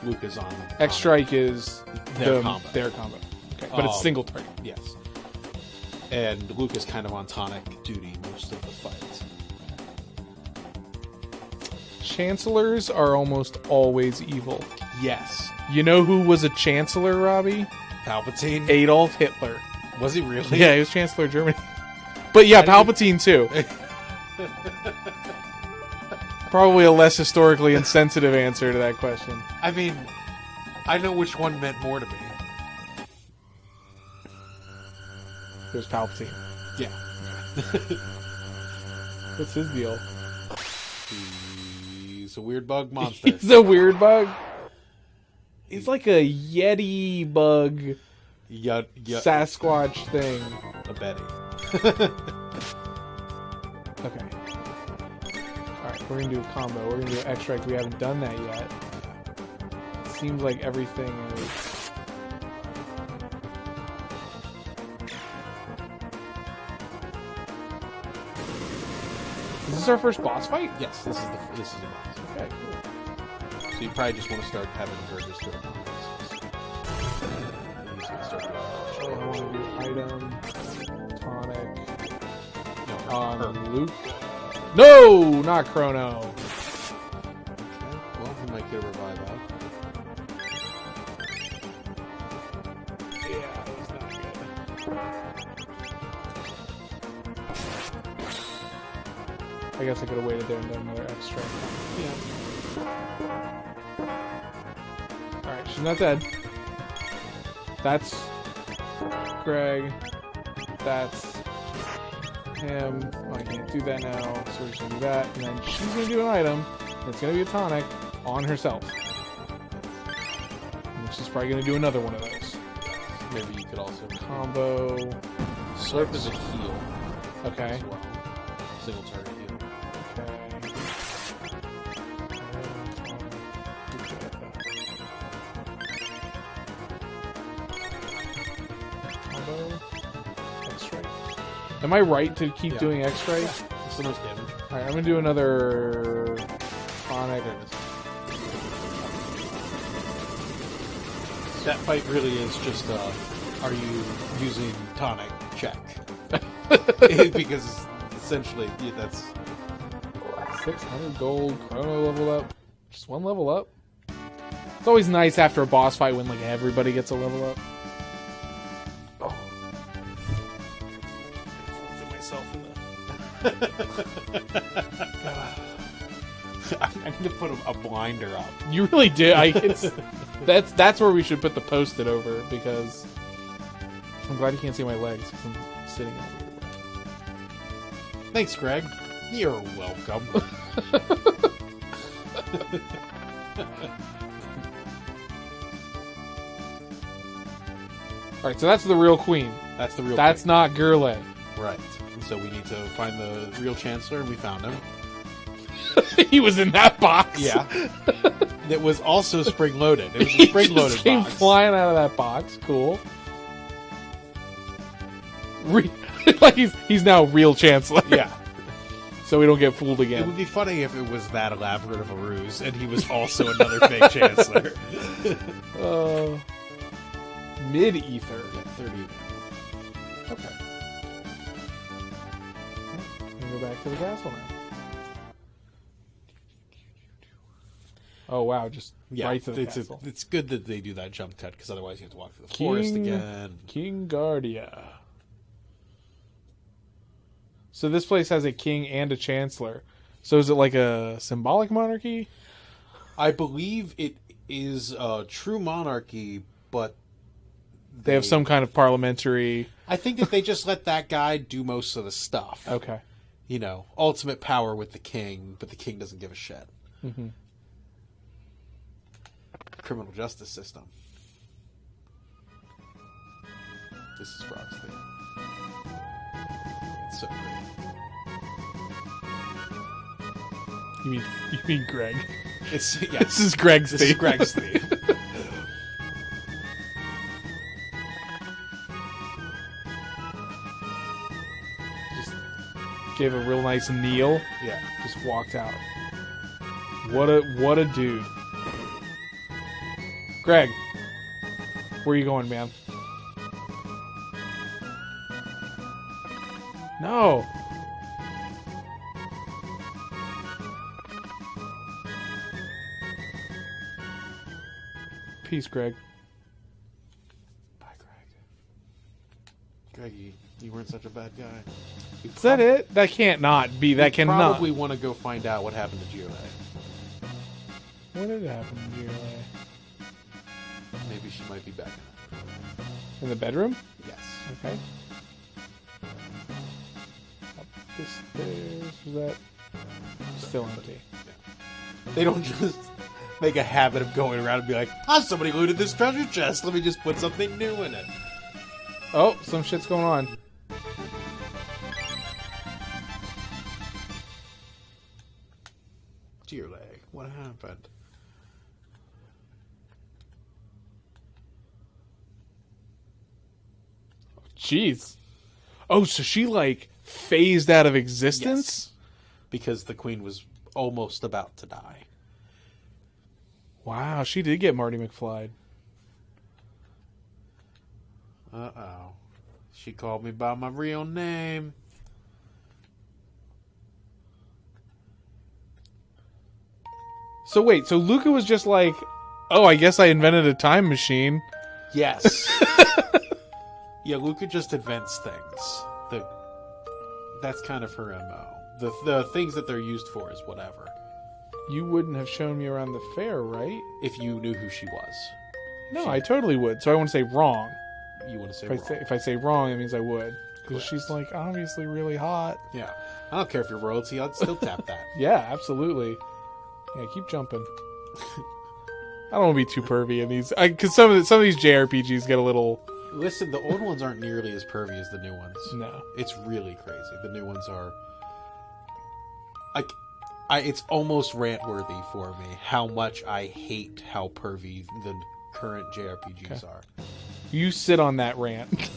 Luca's on. X-Strike is their combo. Okay, but it's single target. Yes. And Luca's kind of on tonic duty most of the fights. Chancellors are almost always evil. Yes. You know who was a Chancellor, Robbie? Palpatine? Adolf Hitler. Was he really? Yeah, he was Chancellor of Germany. But yeah, Palpatine too. Probably a less historically insensitive answer to that question. I mean, I know which one meant more to me. It was Palpatine. Yeah. What's his deal? He's a weird bug monster. He's a weird bug? He's like a Yeti bug. Sasquatch thing. A Betty. Okay. Alright, we're gonna do a combo. We're gonna do an X-Strike. We haven't done that yet. Seems like everything is... Is this our first boss fight? Yes, this is the boss. Okay, cool. So you probably just want to start having her just throw I want to do item, tonic, her. on Luke. No, not Chrono. Okay, well, he might get a revive out. Yeah, that's not good. I guess I could have waited there and done another extra. Yeah. Alright, she's not dead. That's Greg. That's him. Oh, I can't do that now, so we're just gonna do that. And then she's gonna do an item. And it's gonna be a tonic on herself. And she's probably gonna do another one of those. Maybe you could also Combo. Slurp is a heal. Okay. As well. Single target heal. Am I right to keep doing X-Ray? It's the most damage. Alright, I'm gonna do another tonic. That fight really is just, are you using tonic? Check. Because essentially, that's... 600 gold, Chrono level up. Just one level up. It's always nice after a boss fight when everybody gets a level up. I need to put a blinder up. You really do. That's where we should put the post-it over, because I'm glad you can't see my legs because I'm sitting over here. Thanks, Greg. You're welcome. Alright, so that's the real queen. That's the real That's queen. not Gurley. Right. So we need to find the real Chancellor, and we found him. He was in that box. Yeah. That was also spring-loaded. It was a spring-loaded just came box. flying out of that box. Cool. Like he's now real Chancellor. Yeah. So we don't get fooled It again. would be funny if it was that elaborate of a ruse, and he was also another fake Chancellor. Mid-ether. Yeah, 30. Okay. We'll go back to the castle now. Oh wow, just Yeah, right to the castle. it's good that they do that jump cut, because otherwise you have to walk through the forest again. King Guardia. So this place has a king and a chancellor. So is it like a symbolic monarchy? I believe it is a true monarchy, but They have some kind of parliamentary... I think that they just let that guy do most of the stuff. Okay. You know, ultimate power with the king, but the king doesn't give a shit. Mm-hmm. Criminal justice system. This is Frog's theme. It's so great. You mean Greg? It's yes. This is Greg's This theme. is Greg's theme. Just gave a real nice kneel. Yeah. Just walked out. What a dude. Greg, where are you going, man? No. Peace, Greg. Bye, Greg. Greg, you weren't such a bad guy. Is that it? That can't not be. That cannot. Probably want to go find out what happened to Giola. What did happen to you? Maybe she might be back In the bedroom? Yes. Okay. Up the stairs. Is that still empty? They don't just make a habit of going around and be like, somebody looted this treasure chest. Let me just put something new in it. Oh, some shit's going on. Dear leg, what happened? Jeez. Oh, so she like phased out of existence? Yes. Because the queen was almost about to die. Wow, she did get Marty McFly. Uh-oh. She called me by my real name. So wait, so Luca was just like, oh, I guess I invented a time machine. Yes. Yeah, Luca just invents things. That's kind of her MO. The things that they're used for is whatever. You wouldn't have shown me around the fair, right? If you knew who she was. No, I totally would. So I want to say wrong. You want to say If wrong. I say wrong, it means I would. Because Correct. she's like obviously really hot. Yeah. I don't care if you're royalty, I'd still tap that. Yeah, absolutely. Yeah, keep jumping. I don't want to be too pervy in these, because some of these JRPGs get a little. Listen, the old ones aren't nearly as pervy as the new ones. No. It's really crazy. The new ones are... it's almost rant-worthy for me how much I hate how pervy the current JRPGs are. You sit on that rant,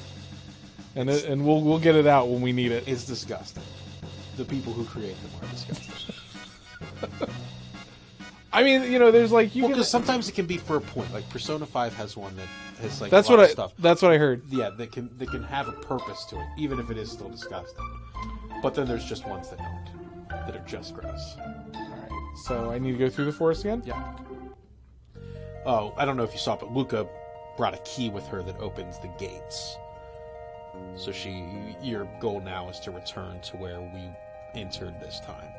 and we'll get it out when we need it. It's disgusting. The people who create them are disgusting. I mean, there's like Because sometimes it can be for a point. Like Persona 5 has one that has like that's a lot what of I stuff. that's what I heard. Yeah, that can have a purpose to it, even if it is still disgusting. But then there's just ones that don't, that are just gross. All right, so I need to go through the forest again. Yeah. Oh, I don't know if you saw it, but Luca brought a key with her that opens the gates. So your goal now is to return to where we entered this time.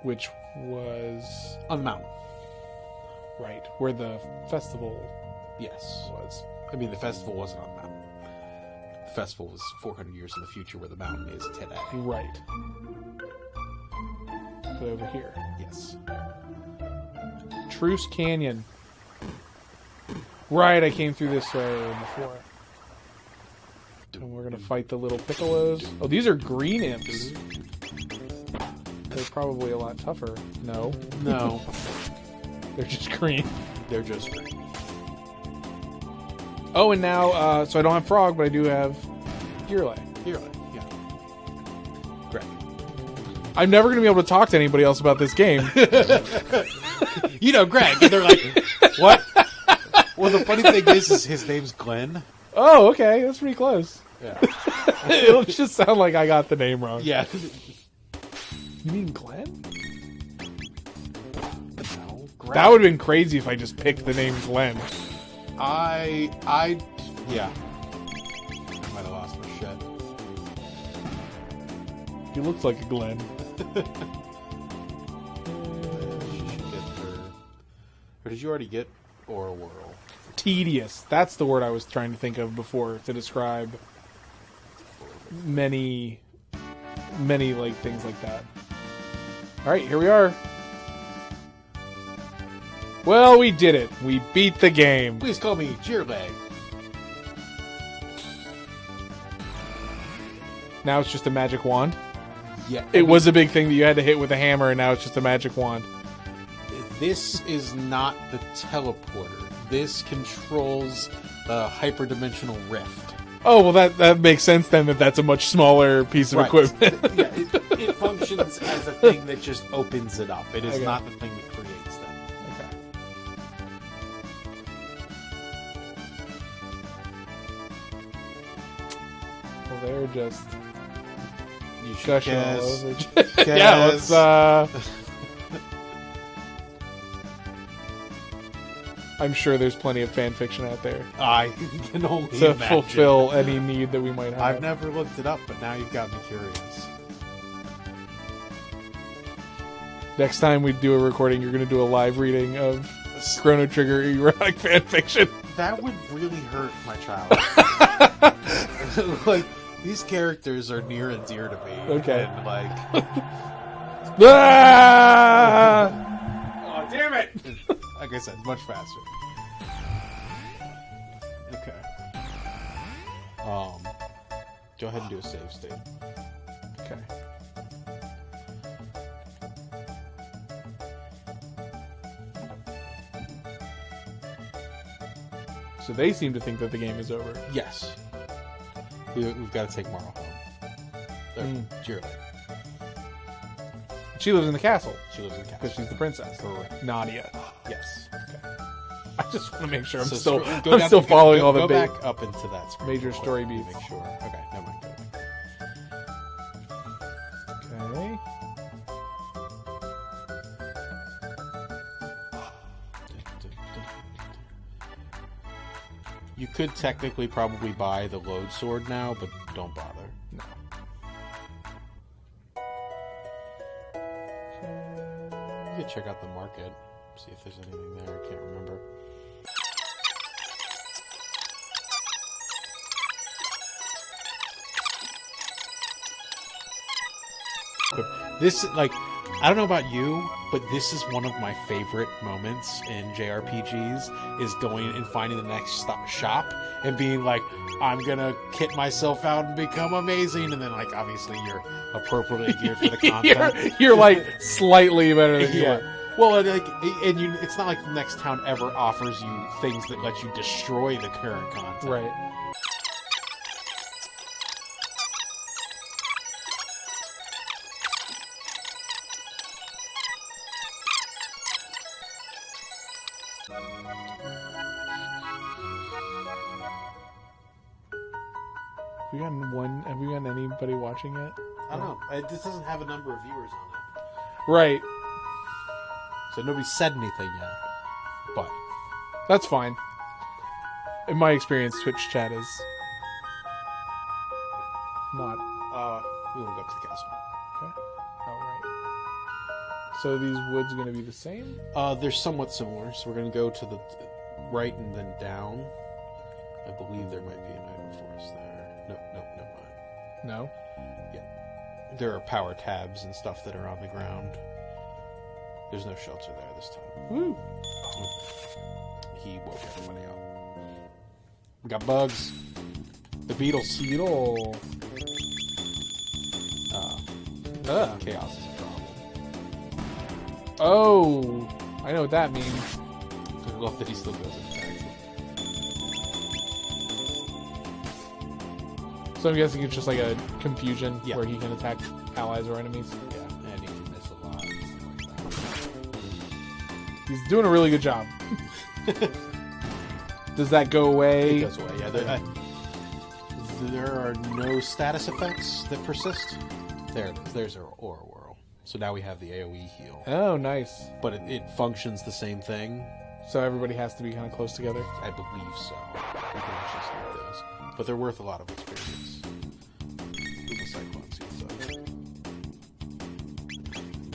Which was On the mountain. right where the festival Yes. was. I mean, the festival wasn't on the mountain. The festival was 400 years in the future where the mountain is today. Right. But over here, Yes. Truce Canyon. Right, I came through this way before. And we're gonna fight the little piccolos. Oh, these are green imps. they're probably a lot tougher. No. No. They're just green. They're just green. Oh, and now, so I don't have Frog, but I do have Gearlay. Gearlay, yeah. Greg. I'm never going to be able to talk to anybody else about this game. You know Greg, and they're like, what? Well, the funny thing is his name's Glenn. Oh, okay. That's pretty close. Yeah. It'll just sound like I got the name wrong. Yeah. You mean Glenn? No, Greg. That would have been crazy if I just picked the name Glenn. Yeah. I might have lost my shit. He looks like a Glenn. She should get her... Or did you already get Aura Whirl? Tedious. That's the word I was trying to think of before to describe many like things like that. All right, here we are. Well, we did it. We beat the game. Please call me Gearlay. Now it's just a magic wand. Yeah. It was a big thing that you had to hit with a hammer, and now it's just a magic wand. This is not the teleporter. This controls the hyperdimensional rift. Oh, well, that makes sense then that that's a much smaller piece of equipment. Yeah, it functions as a thing that just opens it up. It is not the thing that creates them. Okay. Well, they're just You should gushing all guess. over. Yeah, let's I'm sure there's plenty of fan fiction out there I can only to imagine. fulfill any need that we might have. I've never looked it up, but now you've got me curious. Next time we do a recording, you're going to do a live reading of Chrono Trigger erotic fan fiction. That would really hurt my child. Like, these characters are near and dear to me. Okay. And, like... Ah! Oh, damn it! Like I said, much faster. Okay. Go ahead and do a save state. Okay. So they seem to think that the game is over. Yes. We've got to take Marl home. Cheerily. She lives in the castle She lives in the because castle. she's the princess. Correct. Nadia. Yes. I just want to make sure I'm So still go I'm down- still following all the go big. back up into that screen. major real quick story to beats. Make sure. Okay, never mind. Okay. You could technically probably buy the load sword now, but don't bother. No. You could check out the market, see if there's anything there. I can't remember. This, like, I don't know about you, but this is one of my favorite moments in JRPGs, is going and finding the next shop and being like, I'm gonna kit myself out and become amazing, and then, like, obviously you're appropriately geared for the content. you're like slightly better than you Yeah. were. Well, it's not like the next town ever offers you things that let you destroy the current content. Right. Have we gotten anybody watching yet? I don't know. This doesn't have a number of viewers on it. Right. So nobody said anything yet. But That's fine. In my experience, Twitch chat is not. we will go up to the castle. Okay. All right. So these woods are going to be the same? They're somewhat similar, so we're going to go to the right and then down. I believe there might be an item for us there. Nope, never mind. No. There are power tabs and stuff that are on the ground. There's no shelter there this time. Woo. He woke everybody up. We got bugs. The beetles. Beetle. Chaos is a problem. Oh, I know what that means. I love that he still goes and attacks. So I'm guessing it's just like a confusion Yeah. where he can attack allies or enemies. Yeah, and he can miss a lot. And stuff like that. He's doing a really good job. Does that go away? It goes away. Yeah, there are no status effects that persist. There it is. There's our Aura Whirl. So now we have the AoE heal. Oh, nice. But it functions the same thing. So everybody has to be kind of close together. I believe so. We can actually start those. But they're worth a lot of experience. Google Cyclone, see what's up.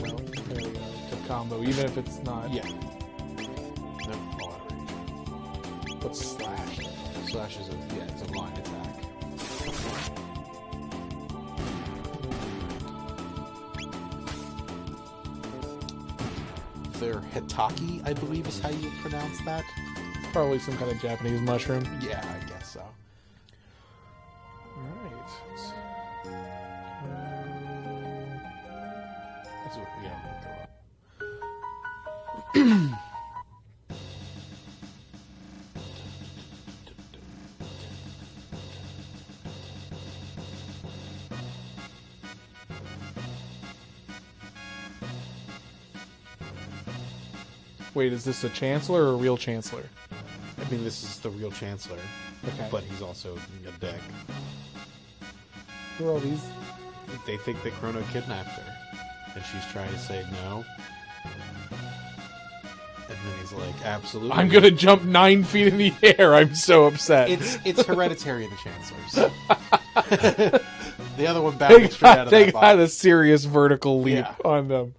Well, there we go. To combo, even if it's not. Yeah. Nope, all out of range. What's slash? Slash is it's a line attack. Their Hitaki, I believe is how you pronounce that. Probably some kind of Japanese mushroom. Yeah, I guess so. Alright. That's what, yeah, Wait, is this a Chancellor or a real Chancellor? I mean, this is the real Chancellor, Okay. but he's also a dick. Who are all these? They think that Chrono kidnapped her, and she's trying to say no. And then he's like, absolutely. I'm gonna jump 9 feet in the air. I'm so upset. It's hereditary in the Chancellors. The other one backed straight out of they that got box. a serious vertical leap Yeah. on them.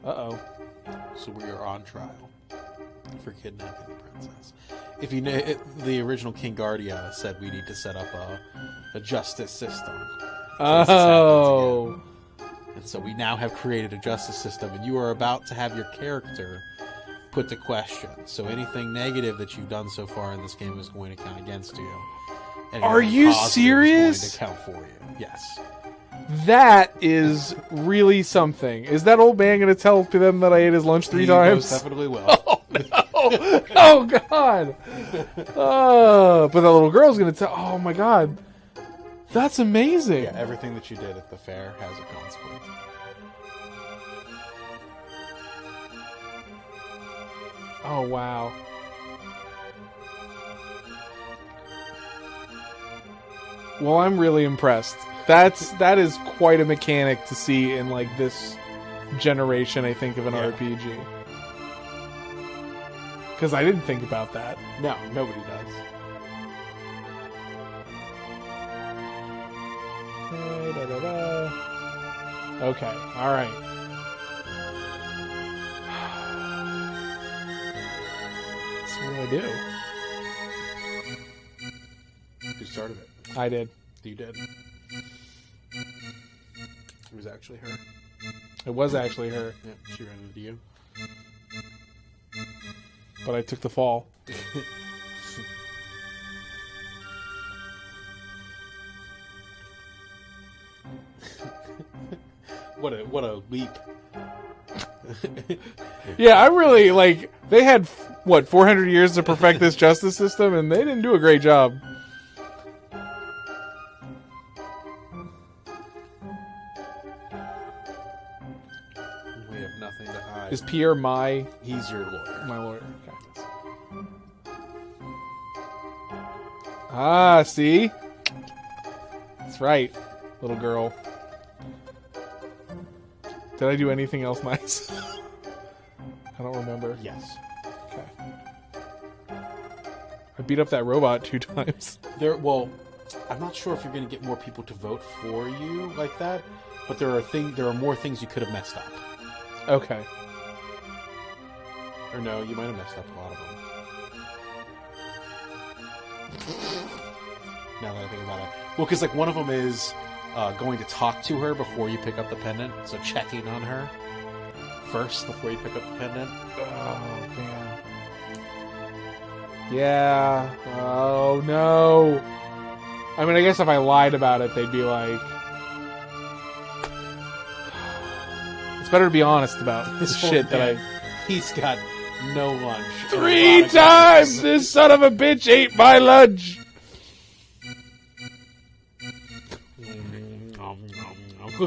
Uh-oh. So we are on trial for kidnapping the princess. If you know, the original King Guardia said we need to set up a justice system. Oh. And so we now have created a justice system, and you are about to have your character put to question. So anything negative that you've done so far in this game is going to count against you. And Are anything you positive serious? Is going to count for you. Yes. That is really something. Is that old man going to tell them that I ate his lunch 3 He times? most definitely will. Oh, no. Oh, God. But that little girl's going to tell... Oh, my God. That's amazing. Yeah, everything that you did at the fair has a consequence. Oh, wow. Well, I'm really impressed. That is quite a mechanic to see in like this generation, I think, of an RPG. Because I didn't think about that. No, nobody does. Okay, alright. So what do I do? Who started it? I did. You did. It was actually her. It was actually her, Yeah, she ran into you. but I took the fall. What a leap. Yeah, I really, like, they had, 400 years to perfect this justice system, and they didn't do a great job. We have nothing to hide. Is Pierre my He's your lawyer. lawyer? Okay. Ah, see? That's right, little girl. Did I do anything else nice? I don't remember. Yes. Okay. I beat up that robot 2 times. Well, I'm not sure if you're going to get more people to vote for you like that, but there are more things you could have messed up. Okay. Or no, you might have messed up a lot of them. Now that I think about it. Well, because like one of them is going to talk to her before you pick up the pendant, so checking on her first before you pick up the pendant. Oh, man. Yeah. Oh, no. I mean, I guess if I lied about it, they'd be like... better to be honest about This the shit that He's got no lunch. 3 times this son of a bitch ate my lunch.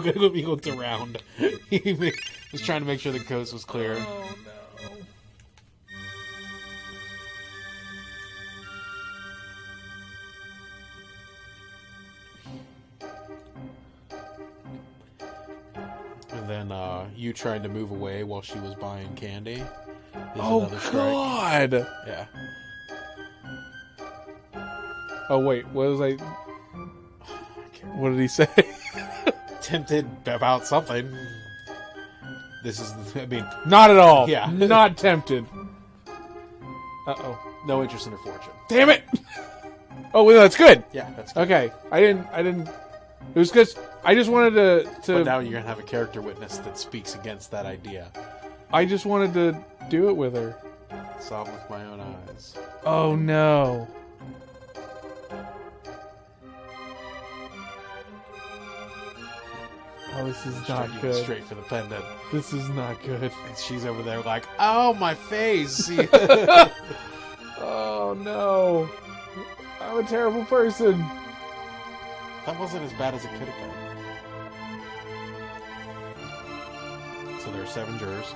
He looked around. He was trying to make sure the coast was clear. Oh no. And then you tried to move away while she was buying candy. Oh God! Yeah. Oh wait, what was I? What did he say? Tempted about something. This is, I mean, Not at all. Yeah. Not tempted. Uh-oh. no interest in her fortune. Damn it! Oh, well, that's good. Yeah, that's good. Okay. I didn't. It was because I just wanted But to. now you're gonna have a character witness that speaks against that idea. I just wanted to do it with her. Saw it with my own eyes. Oh no. Oh, this is not good. Straight for the pendant. This is not good. And she's over there like, oh, my face. Oh no. I'm a terrible person. That wasn't as bad as it could have been. So there are 7 jurors.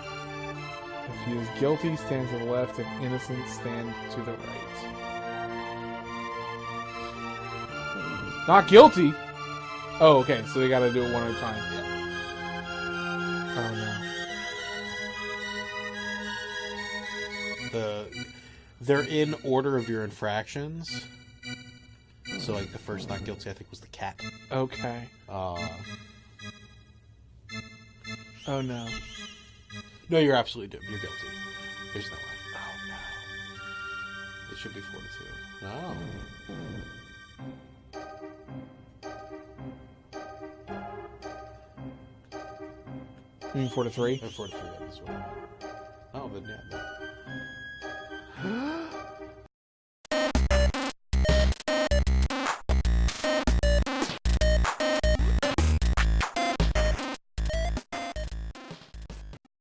If he is guilty, stand to the left, and innocent, stand to the right. Not guilty! Oh, okay, so they gotta do it one at a time. Yeah. Oh They're in order of your infractions. So, like, the first not guilty, I think, was the cat. no. Okay. Uh, Oh no. no, you're absolutely doomed. You're guilty. There's no way. Oh It should be 4 to 2. No. no. You mean 4 to 3? Or 4 to 3, that is what. Oh, then yeah.